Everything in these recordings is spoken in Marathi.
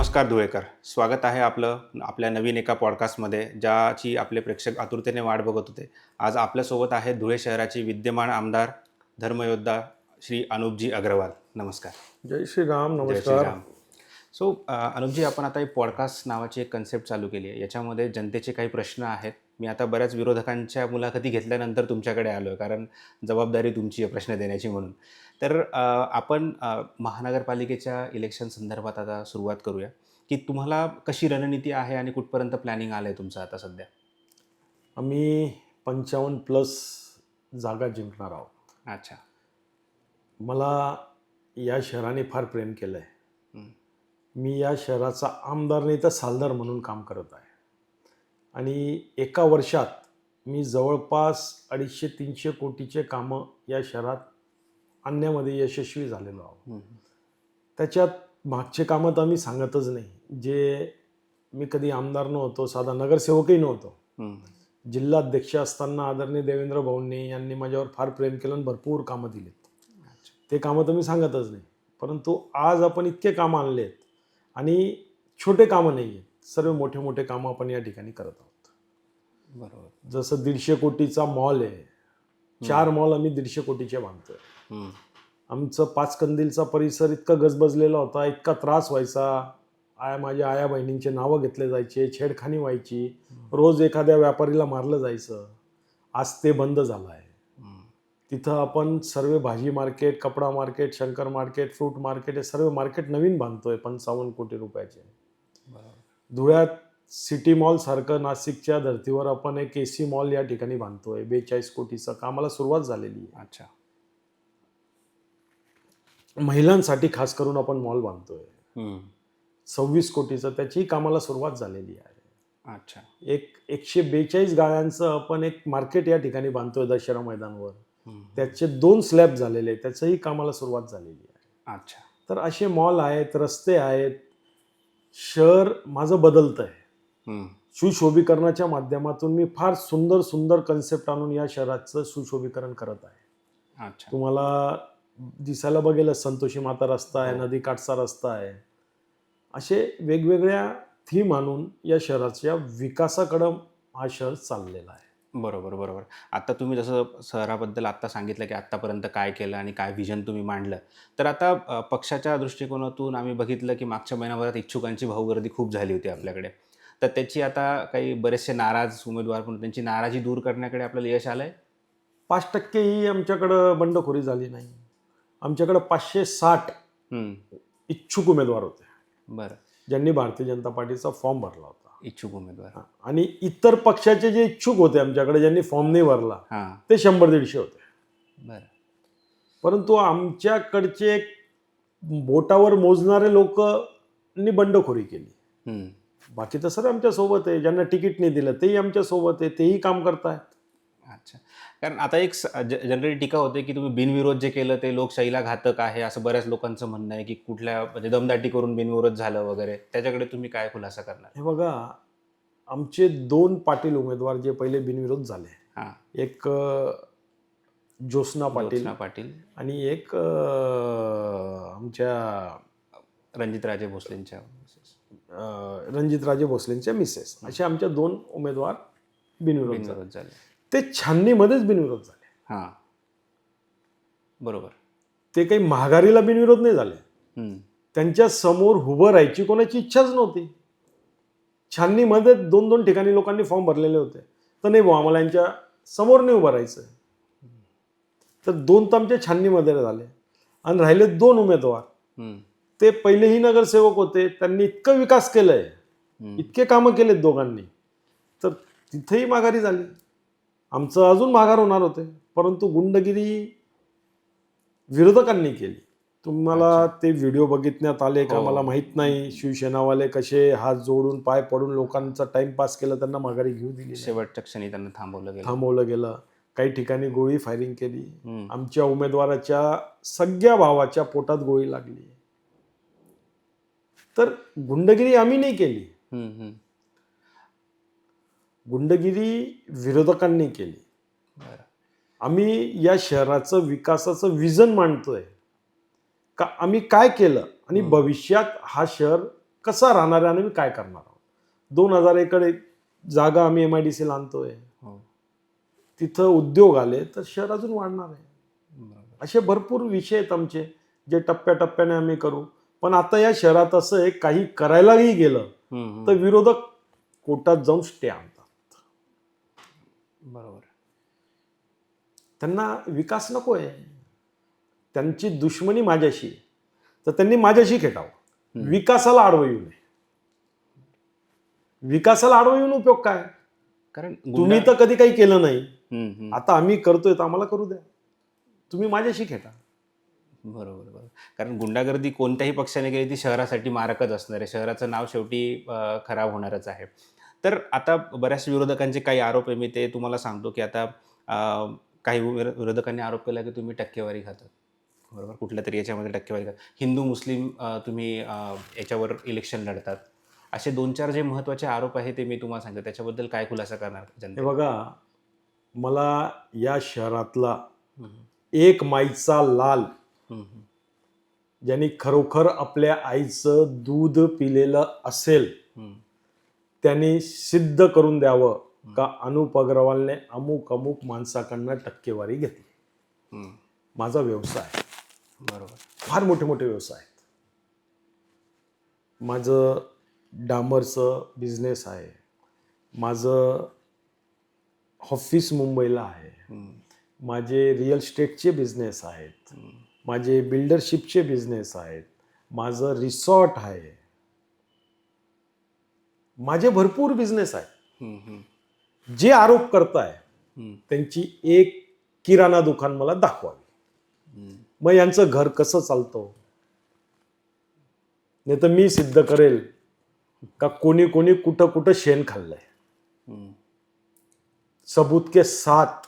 नमस्कार धुळेकर. स्वागत आहे आपलं आपल्या नवीन एका पॉडकास्टमध्ये, ज्याची आपले प्रेक्षक आतुरतेने वाट बघत होते. आज आपल्यासोबत आहे धुळे शहराचे विद्यमान आमदार, धर्मयोद्धा श्री अनुपजी अग्रवाल. नमस्कार. जय श्रीराम. जय नमस्कार. श्रीराम. सो अनुपजी, आपण आता एक पॉडकास्ट नावाची एक कन्सेप्ट चालू केली आहे. याच्यामध्ये जनतेचे काही प्रश्न आहेत. मी आता बऱ्याच विरोधकांच्या मुलाखती घेतल्यानंतर तुमच्याकडे आलो आहे, कारण जबाबदारी तुमची आहे प्रश्न देण्याची म्हणून. तर आपण महानगरपालिकेच्या इलेक्शन संदर्भात आता सुरुवात करूया, की तुम्हाला कशी रणनीती आहे आणि कुठपर्यंत प्लॅनिंग आलं आहे तुमचं आता सध्या? आम्ही 55+ जागा जिंकणार आहोत. अच्छा. मला या शहराने फार प्रेम केलं आहे. मी या शहराचा आमदार नाही तर सालदार म्हणून काम करत आहे. आणि एका वर्षात मी जवळपास 250-300 कोटीचे कामं या शहरात आणण्यामध्ये यशस्वी झालेलो आहोत. त्याच्यात मागचे कामं तर आम्ही सांगतच नाही. जे मी कधी आमदार नव्हतो, साधा नगरसेवकही नव्हतो, जिल्हाध्यक्ष असताना आदरणीय देवेंद्र भाऊंनी यांनी माझ्यावर फार प्रेम केलं आणि भरपूर कामं दिलीत. ते कामं तर मी सांगतच नाही. परंतु आज आपण इतके कामं आणलेत आणि छोटे कामं नाही आहेत, सर्व मोठे मोठे कामं आपण या ठिकाणी करत आहोत. बरोबर. जसं 150 कोटीचा मॉल आहे. 4 मॉल आम्ही 150 कोटीचे बांधतोय. आमचं पाचकंदीलचा परिसर इतका गजबजलेला होता, इतका त्रास व्हायचा. माझ्या आया बहिणींचे नावं घेतले जायचे, छेडखानी व्हायची, रोज एखाद्या व्यापारीला मारलं जायचं. आज ते बंद झालं आहे. तिथं आपण सर्व भाजी मार्केट, कपडा market, Shankar market, fruit market हे सर्व मार्केट नवीन बांधतोय 55 कोटी रुपयाचे. धुळ्यात सिटी मॉल सारखं नाशिकच्या धर्तीवर आपण एक AC मॉल या ठिकाणी बांधतोय 42 कोटीचं. कामाला सुरुवात झालेली आहे. अच्छा. महिलांसाठी खास करून आपण मॉल बांधतोय 26 कोटीचं, त्याची कामाला सुरुवात झालेली आहे. अच्छा. 142 गाळ्यांचं आपण एक मार्केट या ठिकाणी बांधतोय दशहरा मैदानावर. त्याचे 2 स्लॅब झालेले आहेत, त्याचंही कामाला सुरुवात झालेली आहे. अच्छा. तर असे मॉल आहेत, रस्ते आहेत. शहर माझं बदलतं आहे. सुशोभीकरणाच्या माध्यमातून मी फार सुंदर सुंदर कन्सेप्ट आणून या शहराचं सुशोभीकरण करत आहे. अच्छा. तुम्हाला दिसायला बघेल संतोषी माता रस्ता आहे, नदीकाठचा रस्ता आहे. असे वेगवेगळ्या थीम आणून या शहराच्या विकासाकडं हा शहर चाललेला आहे. बरोबर, बरोबर. आता तुम्ही जसं शहराबद्दल आत्ता सांगितलं, की आत्तापर्यंत काय केलं आणि काय व्हिजन तुम्ही मांडलं. तर आता पक्षाच्या दृष्टिकोनातून आम्ही बघितलं, की मागच्या महिनाभरात इच्छुकांची भाऊगर्दी खूप झाली होती आपल्याकडे. तर त्याची आता काही बरेचसे नाराज उमेदवार पण, त्यांची नाराजी दूर करण्याकडे आपल्याला यश आलं आहे? 5% ही आमच्याकडं बंडखोरी झाली नाही. आमच्याकडं 560 इच्छुक उमेदवार होते. बरं. ज्यांनी भारतीय जनता पार्टीचा फॉर्म भरला होता. इच्छुक उमेदवार. आणि इतर पक्षाचे जे इच्छुक होते आमच्याकडे, ज्यांनी फॉर्म नाही भरला, ते 100-150 होते. बरं. परंतु आमच्याकडचे बोटावर मोजणारे लोकांनी बंडखोरी केली. बाकी तर सर आमच्या सोबत आहे. ज्यांना तिकीट नाही दिलं तेही आमच्या सोबत आहे, तेही काम करतायत. अच्छा. कारण आता एक जनरली टीका होते, की तुम्ही बिनविरोध जे केलं ते लोकशाहीला घातक आहे, असं बऱ्याच लोकांचं म्हणणं आहे, की कुठल्या म्हणजे दमदाटी करून बिनविरोध झालं वगैरे. त्याच्याकडे तुम्ही काय खुलासा करणार? हे बघा, आमचे 2 पाटील उमेदवार जे पहिले बिनविरोध झाले, एक ज्योत्स्ना पाटील आणि एक आमच्या रणजितराजे भोसलेंच्या मिसेस. असे आमच्या 2 उमेदवार बिनविरोध झाले. ते छाननीमध्येच बिनविरोध झाले. बरोबर. ते काही महागारीला बिनविरोध नाही झाले. त्यांच्या समोर उभं राहायची कोणाची इच्छाच नव्हती. छाननीमध्ये 2-2 ठिकाणी लोकांनी फॉर्म भरलेले होते. तर नाही भाऊ, आम्हाला यांच्या समोर नाही उभं राहायचं. तर 2 तर आमच्या छाननीमध्ये झाले. आणि राहिले 2 उमेदवार, ते पहिलेही नगरसेवक होते. त्यांनी इतकं विकास केलाय, इतके कामं केलेत दोघांनी, तर तिथेही माघारी झाली. आमचं अजून माघार होणार होते, परंतु गुंडगिरी विरोधकांनी केली. तुम्हाला ते व्हिडिओ बघितण्यात आले का मला माहीत नाही. शिवसेनावाले कसे हात जोडून पाय पडून लोकांचा टाइमपास केला, त्यांना माघारी घेऊ दिली. शेवटच्या क्षणी त्यांना थांबवलं गेलं. काही ठिकाणी गोळी फायरिंग केली. आमच्या उमेदवाराच्या सगळ्या भावाच्या पोटात गोळी लागली. तर गुंडगिरी आम्ही नाही केली, गुंडगिरी विरोधकांनी केली. आम्ही या शहराचं विकासाचं विजन मांडतोय का आम्ही काय केलं आणि भविष्यात हा शहर कसा राहणार आहे आणि मी काय करणार आहोत. 2,000 एकर जागा आम्ही MIDCला आणतोय, हो. तिथं उद्योग आले तर शहर अजून वाढणार आहे. बरोबर. असे भरपूर विषय आहेत आमचे जे टप्प्याटप्प्याने आम्ही करू. पण आता या शहरात असं आहे, काही करायलाही गेलं तर विरोधक कोर्टात जाऊन स्टे आणतात. बरोबर. त्यांना विकास नको आहे, त्यांची दुश्मनी माझ्याशी आहे, तर त्यांनी माझ्याशी खेटावं. विकासाला आडवं येऊ नये. विकासाला आडवं येऊन उपयोग काय? कारण तुम्ही तर कधी काही केलं नाही, हम्म. आता आम्ही करतोय तर आम्हाला करू द्या. तुम्ही माझ्याशी खेटा. बरोबर बरोबर. कारण गुंडागर्दी कोणत्याही पक्षाने केली ती शहरासाठी मारकच असणार आहे. शहराचं नाव शेवटी खराब होणारच आहे. तर आता बऱ्याच विरोधकांचे काही आरोप आहे, मी ते तुम्हाला सांगतो की आता काही विरोधकांनी आरोप केला की तुम्ही टक्केवारी खातात. बरोबर, कुठल्या तरी याच्यामध्ये टक्केवारी खातात. हिंदू मुस्लिम तुम्ही याच्यावर इलेक्शन लढतात. असे 2-4 जे महत्त्वाचे आरोप आहे ते मी तुम्हाला सांगतो. त्याच्याबद्दल काय खुलासा करणार हे जनते? बघा, मला या शहरातला एक माईचा लाल ज्यांनी खरोखर आपल्या आईचं दूध पिलेलं असेल त्यांनी सिद्ध करून द्यावं का अनुप अग्रवालने अमुक अमुक माणसाकडनं टक्केवारी घेतली. माझा व्यवसाय आहे. बरोबर. फार मोठे मोठे व्यवसाय आहेत. माझं डांबरचं बिझनेस आहे, माझं ऑफिस मुंबईला आहे, माझे रिअल इस्टेटचे बिझनेस आहेत, माझे बिल्डरशिपचे बिझनेस आहेत, माझं रिसॉर्ट आहे, माझे भरपूर बिझनेस आहेत. जे आरोप करताय त्यांची एक किराणा दुकान मला दाखवावी, मग यांचं घर कसं चालतं. नाही तर मी सिद्ध करेल का कोणी कोणी कुठं कुठं शेण खाल्लंय, सबूत के साथ.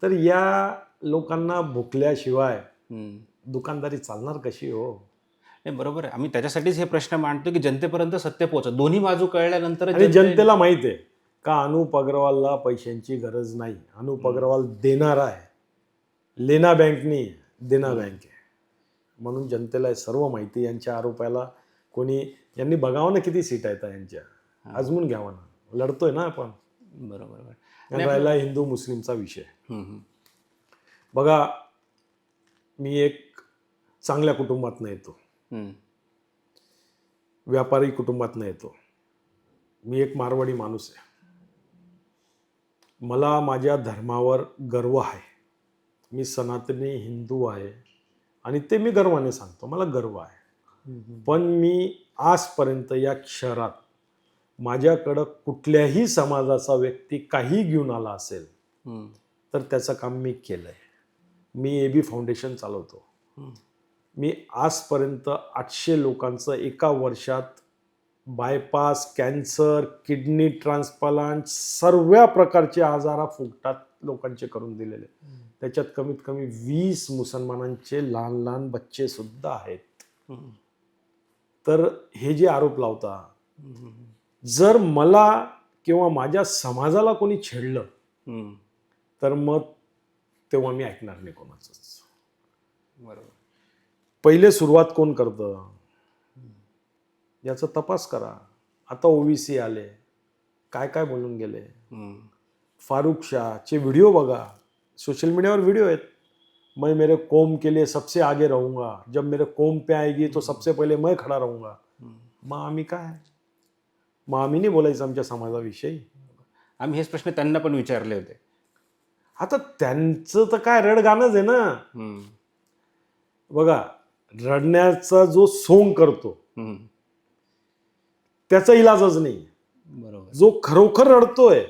तर या लोकांना भुकल्याशिवाय दुकानदारी चालणार कशी हो? नाही, बरोबर आहे. आम्ही त्याच्यासाठीच हे प्रश्न मांडतो की जनतेपर्यंत सत्य पोहोचत. दोन्ही बाजू कळल्यानंतर आणि जनतेला माहिती आहे का अनुप अग्रवालला पैशांची गरज नाही. अनुप अग्रवाल देणार आहे, लेना बँक नाही, देना बँक आहे. म्हणून जनतेला हे सर्व माहिती. यांच्या आरोपाला कोणी, यांनी बघावं ना किती सीट आहेत यांच्या, आजमून घ्यावं ना. लढतोय ना आपण. बरोबर. राहिला हिंदू मुस्लिमचा विषय. बघा, मी एक चांगल्या कुटुंबातनं येतो, व्यापारी कुटुंबातनं येतो. मी एक मारवाडी माणूस आहे. मला माझ्या धर्मावर गर्व आहे. मी सनातनी हिंदू आहे आणि ते मी गर्वाने सांगतो, मला गर्व आहे. पण मी आजपर्यंत या शहरात माझ्याकडं कुठल्याही समाजाचा व्यक्ती काही घेऊन आला असेल तर त्याचं काम मी केलं आहे. मी AB फाउंडेशन चालवतो. मी आजपर्यंत 800 लोकांचं एका वर्षात बायपास, कॅन्सर, किडनी ट्रान्सप्लांट, सर्व प्रकारचे आजार फुकटात लोकांचे करून दिलेले. त्याच्यात कमीत कमी 20 मुसलमानांचे लहान लहान बच्चे सुद्धा आहेत. तर हे जे आरोप लावता, जर मला किंवा माझ्या समाजाला कोणी छेडलं तर मग तेव्हा मी ऐकणार नाही कोणाचंच. बरोबर. पहिले सुरुवात कोण करतं याचा तपास करा. आता OBC आले, काय काय बोलून गेले. फारुख शाहचे व्हिडिओ बघा, सोशल मीडियावर व्हिडिओ आहेत. मैं मेरे कौम के लिए सबसे आगे रहूंगा, जब मेरे कौम पे आएगी तो सबसे पहिले मैं खडा रहूंगा. मग आम्ही काय, मग आम्ही नाही बोलायचं आमच्या समाजाविषयी. आम्ही हेच प्रश्न त्यांना पण विचारले होते. आता त्यांचं तर काय रडगाणंच आहे ना. बघा, रडण्याचा जो सोंग करतो त्याचा इलाजच नाही. बरोबर. जो खरोखर रडतोय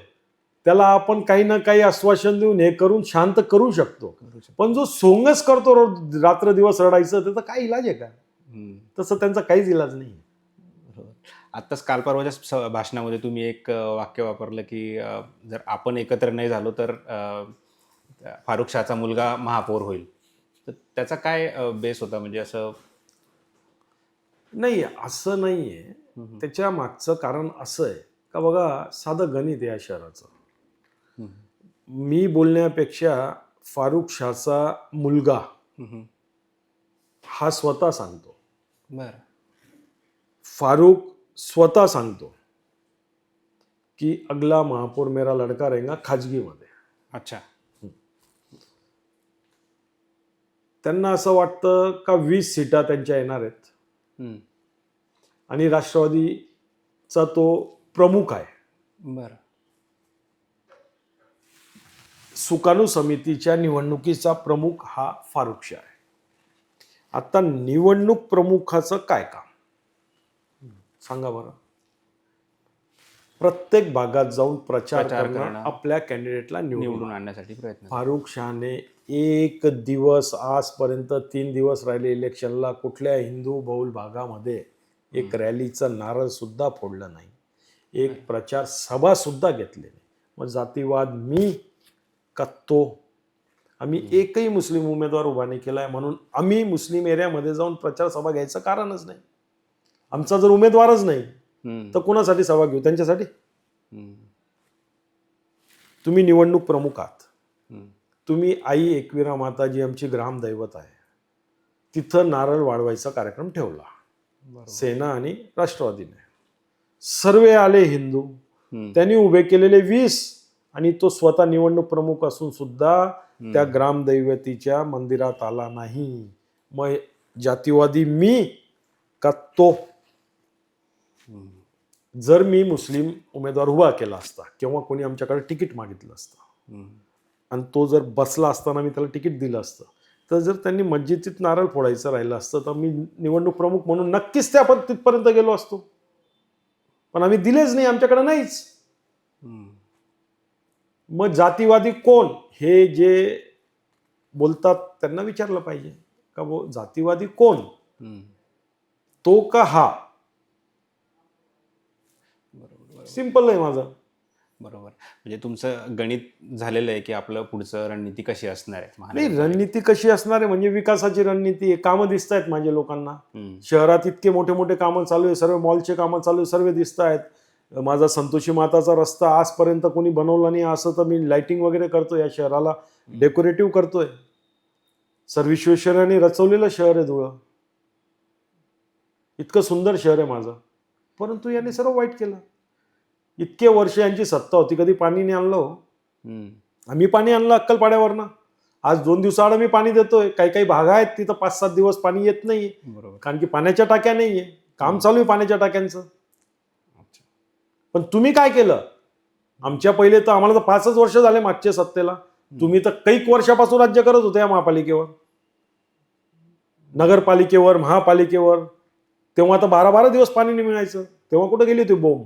त्याला आपण काही ना काही आश्वासन देऊन हे करून शांत करू शकतो. पण जो सोंगच करतो रात्र दिवस रडायचं, त्याचा काय इलाज आहे का? तसं त्यांचा काहीच इलाज नाही. आत्ताच काल परवाच्या भाषणामध्ये तुम्ही एक वाक्य वापरलं की जर आपण एकत्र नाही झालो तर फारुख शाहचा मुलगा महापौर होईल. तर त्याचा काय बेस होता? म्हणजे असं नाही, असं नाही आहे. त्याच्या मागचं कारण असं आहे का, बघा, साधं गणित आहे या शहराचं. मी बोलण्यापेक्षा फारुख शाहचा मुलगा हा स्वतः सांगतो. बरं. फारुख स्वतः सांगतो की अगला महापौर मेरा लड़का रहेगा खाजगीमध्ये. अच्छा. त्यांना असं वाटतं का 20 सीटा त्यांच्या येणार आहेत हम्म. आणि राष्ट्रवादीचा तो प्रमुख आहे. बरं. सुकाणू समितीच्या निवडणुकीचा प्रमुख हा फारुख शाह आहे. आता निवडणूक प्रमुखाचं काय काम सांगा बरं. प्रत्येक भागात जाऊन प्रचार करणं, आपल्या कॅन्डिडेटला निवडून आणण्यासाठी प्रयत्न. फारुख शाहने एक दिवस, आजपर्यंत 3 दिवस राहिले इलेक्शनला, कुठल्या हिंदू बहुल भागामध्ये एक रॅलीचा नारळ सुद्धा फोडलं नाही, एक प्रचार सभा सुद्धा घेतली नाही. मग जातीवाद मी का तो? आम्ही एकही मुस्लिम उमेदवार उभा नाही केलाय म्हणून आम्ही मुस्लिम एरियामध्ये जाऊन प्रचार सभा घ्यायचं कारणच नाही. आमचा जर उमेदवारच नाही तर कोणासाठी सभा घेऊ? त्यांच्यासाठी. तुम्ही निवडणूक प्रमुख आहात, तुम्ही आई एकविरा माता जी आमची ग्रामदैवत आहे तिथं नारळ वाढवायचा कार्यक्रम ठेवला सेना आणि राष्ट्रवादीने. सर्व आले हिंदू, त्यांनी उभे केलेले 20 आणि तो स्वतः निवडणूक प्रमुख असून सुद्धा त्या ग्रामदैवतीच्या मंदिरात आला नाही. मग जातीवादी मी का तो? जर मी मुस्लिम उमेदवार उभा केला असता किंवा कोणी आमच्याकडे तिकीट मागितलं असतं आणि तो जर बसला असताना मी त्याला तिकीट दिलं असतं, तर जर त्यांनी मस्जिदीत नारळ फोडायचं राहिलं असतं तर मी निवडणूक प्रमुख म्हणून नक्कीच त्या तिथपर्यंत गेलो असतो. पण आम्ही दिलेच नाही, आमच्याकडे नाहीच. मग जातीवादी कोण हे जे बोलतात त्यांना विचारलं पाहिजे का वो जातीवादी कोण, तो का हा? सिंपल आहे माझं. बरोबर. म्हणजे तुमचं गणित झालेलं आहे की आपलं पुढचं रणनीती कशी असणार आहे. नाही, रणनीती कशी असणार आहे म्हणजे विकासाची रणनीती आहे. कामं दिसत आहेत माझ्या लोकांना. शहरात इतके मोठे मोठे कामं चालू आहे, सर्व मॉलचे कामं चालू आहे, सर्व दिसत आहेत. माझा संतोषी माताचा रस्ता आजपर्यंत कोणी बनवला नाही असं तर मी लाइटिंग वगैरे करतोय, या शहराला डेकोरेटिव्ह करतोय. सर्वेश्वरांनी रचवलेलं शहर आहे धुळं. इतकं सुंदर शहर आहे माझं, परंतु याने सर्व वाईट केलं. इतके वर्ष यांची सत्ता होती, कधी पाणी नाही आणलं. आम्ही पाणी आणलं अक्कलपाड्यावरनं. आज 2 दिवसाआड मी पाणी देतोय. काही काही भाग आहेत तिथं 5-7 दिवस पाणी येत नाही, कारण की पाण्याच्या टाक्या नाहीये. काम चालू आहे पाण्याच्या टाक्यांचं. पण तुम्ही काय केलं? आमच्या पहिले तर आम्हाला तर 5च वर्ष झाले मागच्या सत्तेला. तुम्ही तर कैक वर्षापासून राज्य करत होते या महापालिकेवर, नगरपालिकेवर, महापालिकेवर. तेव्हा तर 12-12 दिवस पाणी नाही मिळायचं. तेव्हा कुठं गेली होती बोंब?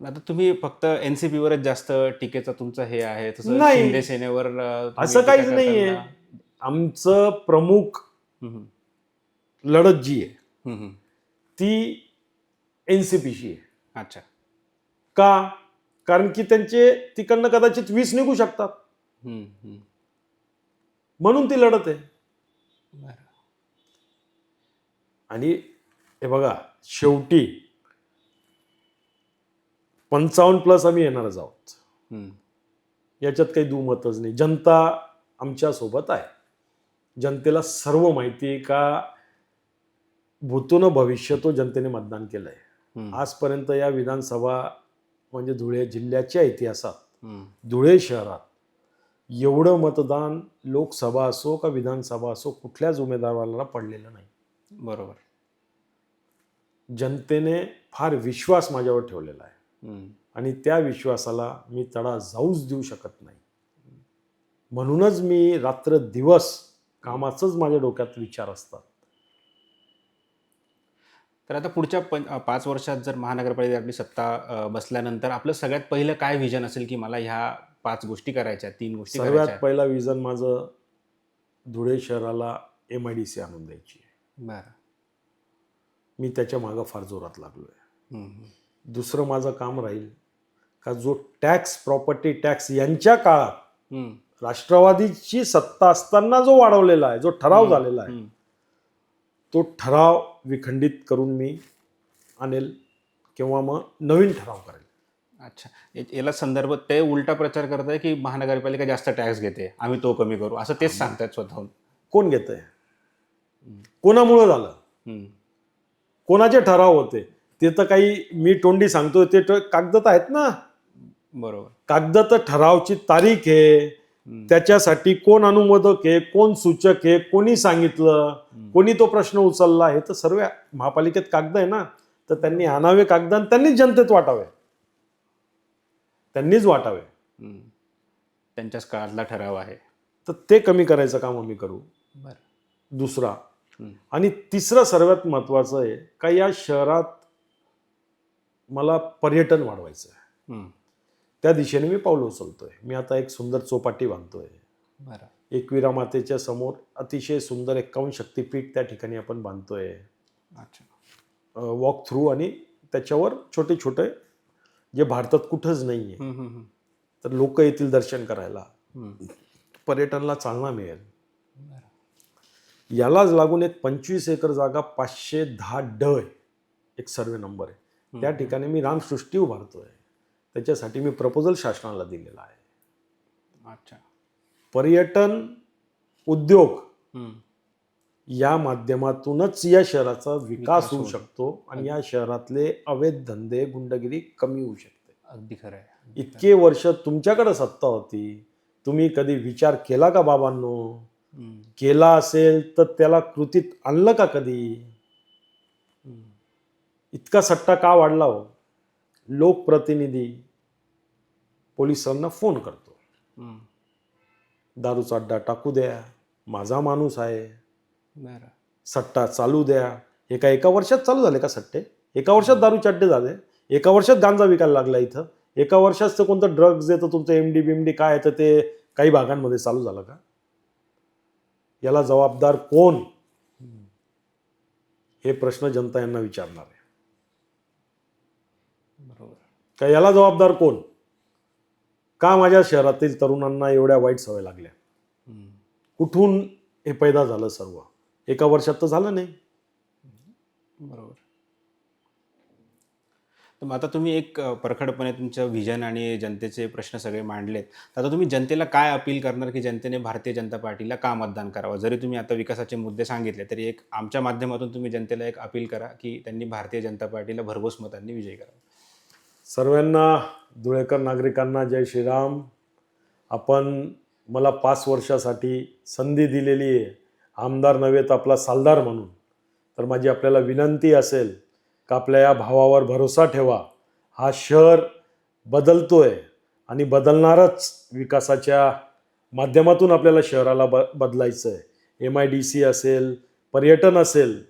आता तुम्ही फक्त एनसीपी वरच जास्त टीकेचा तुमचं हे आहे, तसं नाही. शिंदे सेनेवर असं काहीच नाहीये. आमचं प्रमुख लढत जी आहे ती एनसीपीशी आहे. अच्छा. का? कारण की त्यांचे तिकडनं कदाचित 20 निघू शकतात, म्हणून ती लढत आहे. आणि हे बघा, शेवटी 55+ आम्ही येणारच आहोत, याच्यात काही दुमतच नाही. जनता आमच्या सोबत आहे. जनतेला सर्व माहिती आहे का भूतून भविष्यतो जनतेने मतदान केलंय. आजपर्यंत या विधानसभा म्हणजे धुळे जिल्ह्याच्या इतिहासात, धुळे शहरात एवढं मतदान लोकसभा असो का विधानसभा असो कुठल्याच उमेदवाराला पडलेलं नाही. बरोबर. जनतेने फार विश्वास माझ्यावर ठेवलेला आहे आणि त्या विश्वासाला मी तडा जाऊच देऊ शकत नाही. म्हणूनच मी रात्र दिवस कामाचंच माझ्या डोक्यात विचार असतात. तर आता पुढच्या 5 वर्षात जर महानगरपालिकेत आपली सत्ता बसल्यानंतर आपलं सगळ्यात पहिलं काय विजन असेल की मला ह्या 5 गोष्टी करायच्या, 3 गोष्टी करायच्या? सर्वात पहिला विजन माझं धुळे शहराला MIDC आणून द्यायची आहे. बरं. मी त्याच्या मागं फार जोरात लागलोय. दुसरं माझं काम राहील का जो टॅक्स, प्रॉपर्टी टॅक्स यांच्या काळात राष्ट्रवादीची सत्ता असताना जो वाढवलेला आहे, जो ठराव झालेला आहे, तो ठराव विखंडित करून मी आणेल किंवा मग नवीन ठराव करेल. अच्छा. याला संदर्भ ते उलटा प्रचार करत आहे की महानगरपालिका जास्त टॅक्स घेते, आम्ही तो कमी करू, असं तेच सांगतायत स्वतःहून. कोण घेतंय? कोणामुळं झालं, हम्म. कोणाचे ठराव होते, ते तर काही मी तोंडी सांगतोय, ते कागदात आहेत ना. बरोबर. कागदात ठरावची तारीख आहे, त्याच्यासाठी कोण अनुमोदक आहे, कोण सूचक आहे, कोणी सांगितलं, कोणी तो प्रश्न उचलला, हे तर सर्व महापालिकेत कागद आहे ना. तर त्यांनी आणावे कागद आणि त्यांनीच जनतेत वाटावे, त्यांनीच वाटावे. त्यांच्याच काळातला ठराव आहे. तर ते कमी करायचं काम आम्ही करू. दुसरा आणि तिसरं सर्वात महत्वाचं आहे का, या शहरात मला पर्यटन वाढवायचं आहे. त्या दिशेने मी पाऊल उचलतोय. मी आता एक सुंदर चौपाटी बांधतोय. एकविरा मातेच्या समोर अतिशय सुंदर 51 शक्तीपीठ त्या ठिकाणी आपण बांधतोय. वॉक थ्रू आणि त्याच्यावर छोटे छोटे जे भारतात कुठंच नाहीये, तर लोक येतील दर्शन करायला, पर्यटनाला चालना मिळेल. यालाच लागून एक 25 एकर जागा 510 एक सर्वे नंबर आहे, त्या ठिकाणी मी रामसृष्टी उभारतोय. त्याच्यासाठी मी प्रपोजल शासनाला दिलेला आहे. पर्यटन उद्योग या माध्यमातूनच या शहराचा विकास होऊ शकतो आणि या शहरातले अवैध धंदे, गुंडगिरी कमी होऊ शकते. अगदी खरं आहे. इतके वर्ष तुमच्याकडे सत्ता होती, तुम्ही कधी विचार केला का बाबांनो? केला असेल तर त्याला कृतीत आणलं का कधी? इतका सट्टा का वाढला हो? लोकप्रतिनिधी पोलिसांना फोन करतो, दारूचा अड्डा टाकू द्या, माझा माणूस आहे, सट्टा चालू द्या. हे का एका वर्षात चालू झाले का सट्टे? एका वर्षात दारूचे अड्डे झाले? एका वर्षात गांजा विकायला लागला इथं? एका वर्षात कोणतं ड्रग्ज येतं तुमचं, एमडी बिमडी काय येतं ते काही भागांमध्ये चालू झालं का? याला जबाबदार कोण? हे प्रश्न जनता यांना विचारणार आहे. बरोबर. का याला जबाबदार कोण? का माझ्या शहरातील तरुणांना एवढ्या वाईट सवय लागल्या? कुठून हे पैदा झालं सर्व? एका वर्षात तर झालं नाही. बरोबर. तर मग आता तुम्ही एक परखडपणे तुमचं व्हिजन आणि जनतेचे प्रश्न सगळे मांडलेत. तर आता तुम्ही जनतेला काय अपील करणार की जनतेने भारतीय जनता पार्टीला का मतदान करावं? जरी तुम्ही आता विकासाचे मुद्दे सांगितले तरी एक आमच्या माध्यमातून तुम्ही जनतेला एक अपील करा की त्यांनी भारतीय जनता पार्टीला भरघोस मतांनी विजयी करावं. सर्वांना, धुळेकर नागरिकांना जय श्रीराम. आपण मला 5 वर्षासाठी संधी दिलेली आहे, आमदार नव्हे तर आपला सालदार म्हणून. तर माझी आपल्याला विनंती असेल का आपल्या या भावावर भरोसा ठेवा. हा शहर बदलतोय आणि बदलणारच. विकासाच्या माध्यमातून आपल्याला शहराला बदलायचं आहे. MIDC असेल, पर्यटन असेल,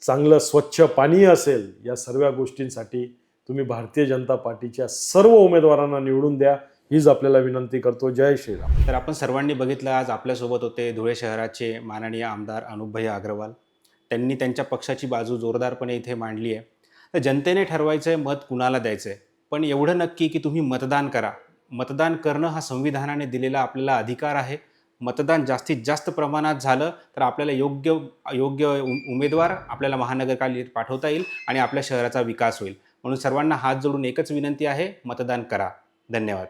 चांगलं स्वच्छ पाणी असेल, या सर्व गोष्टींसाठी तुम्ही भारतीय जनता पार्टीच्या सर्व उमेदवारांना निवडून द्या, हीच आपल्याला विनंती करतो. जय श्रीराम. तर आपण सर्वांनी बघितलं, आज आपल्यासोबत होते धुळे शहराचे माननीय आमदार अनुपभैया अग्रवाल. त्यांनी त्यांच्या पक्षाची बाजू जोरदारपणे इथे मांडली आहे. तर जनतेने ठरवायचं आहे मत कुणाला द्यायचं आहे, पण एवढं नक्की की तुम्ही मतदान करा. मतदान करणं हा संविधानाने दिलेला आपल्याला अधिकार आहे. मतदान जास्तीत जास्त प्रमाणात झालं तर आपल्याला योग्य उमेदवार आपल्याला महानगरपालिकेत पाठवता येईल आणि आपल्या शहराचा विकास होईल. म्हणून सर्वांना हात जोडून एकच विनंती आहे, मतदान करा. धन्यवाद.